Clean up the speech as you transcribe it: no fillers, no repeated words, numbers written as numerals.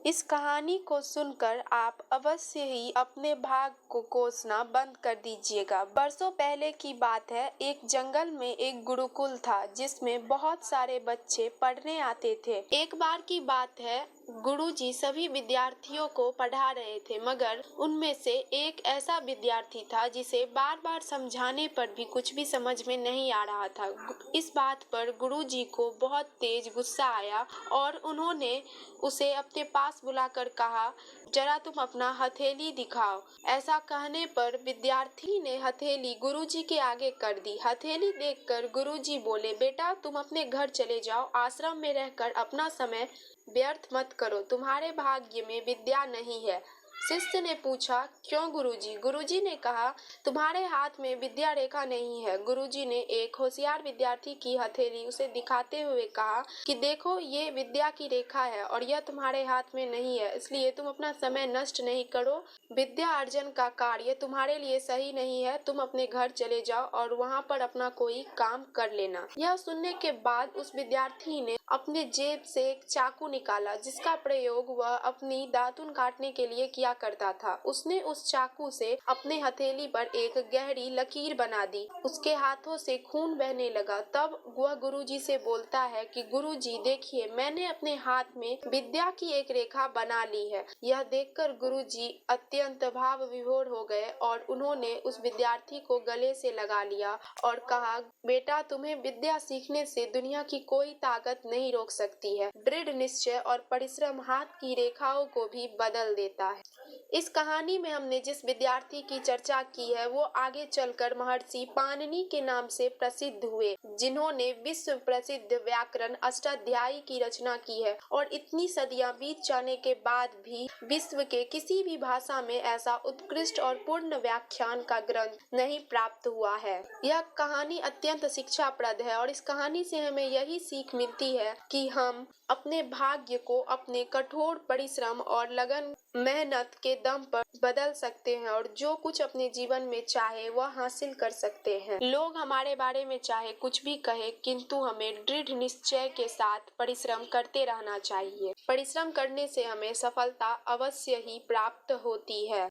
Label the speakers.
Speaker 1: इस कहानी को सुनकर आप अवश्य ही अपने भाग को कोसना बंद कर दीजिएगा। बरसों पहले की बात है, एक जंगल में एक गुरुकुल था जिसमें बहुत सारे बच्चे पढ़ने आते थे। एक बार की बात है, गुरुजी सभी विद्यार्थियों को पढ़ा रहे थे, मगर उनमें से एक ऐसा विद्यार्थी था जिसे बार बार समझाने पर भी कुछ भी समझ में नहीं आ रहा था। इस बात पर गुरुजी को बहुत तेज गुस्सा आया और उन्होंने उसे अपने पास बुलाकर कहा, जरा तुम अपना हथेली दिखाओ। ऐसा कहने पर विद्यार्थी ने हथेली गुरुजी के आगे कर दी। हथेली देखकर गुरुजी बोले, बेटा तुम अपने घर चले जाओ, आश्रम में रहकर अपना समय व्यर्थ मत करो, तुम्हारे भाग्य में विद्या नहीं है। शिष्य ने पूछा, क्यों गुरुजी? गुरुजी ने कहा, तुम्हारे हाथ में विद्या रेखा नहीं है। गुरुजी ने एक होशियार विद्यार्थी की हथेली उसे दिखाते हुए कहा कि देखो, ये विद्या की रेखा है और यह तुम्हारे हाथ में नहीं है, इसलिए तुम अपना समय नष्ट नहीं करो। विद्या अर्जन का कार्य तुम्हारे लिए सही नहीं है, तुम अपने घर चले जाओ और वहाँ पर अपना कोई काम कर लेना। यह सुनने के बाद उस विद्यार्थी ने अपने जेब से एक चाकू निकाला जिसका प्रयोग वह अपनी दातुन काटने के लिए किया करता था। उसने उस चाकू से अपने हथेली पर एक गहरी लकीर बना दी। उसके हाथों से खून बहने लगा। तब वह गुरुजी से बोलता है कि गुरुजी देखिए, मैंने अपने हाथ में विद्या की एक रेखा बना ली है। यह देखकर गुरुजी अत्यंत भाव विभोर हो गए और उन्होंने उस विद्यार्थी को गले से लगा लिया और कहा, बेटा तुम्हें विद्या सीखने से दुनिया की कोई ताकत नहीं रोक सकती है। दृढ़ निश्चय और परिश्रम हाथ की रेखाओं को भी बदल देता है। इस कहानी में हमने जिस विद्यार्थी की चर्चा की है वो आगे चलकर महर्षि पाणिनि के नाम से प्रसिद्ध हुए, जिन्होंने विश्व प्रसिद्ध व्याकरण अष्टाध्यायी की रचना की है और इतनी सदियां बीत जाने के बाद भी विश्व के किसी भी भाषा में ऐसा उत्कृष्ट और पूर्ण व्याख्यान का ग्रंथ नहीं प्राप्त हुआ है। यह कहानी अत्यंत शिक्षाप्रद है और इस कहानी से हमें यही सीख मिलती है कि हम अपने भाग्य को अपने कठोर परिश्रम और लगन मेहनत के दम पर बदल सकते हैं और जो कुछ अपने जीवन में चाहे वह हासिल कर सकते हैं। लोग हमारे बारे में चाहे कुछ भी कहे, किंतु हमें दृढ़ निश्चय के साथ परिश्रम करते रहना चाहिए। परिश्रम करने से हमें सफलता अवश्य ही प्राप्त होती है।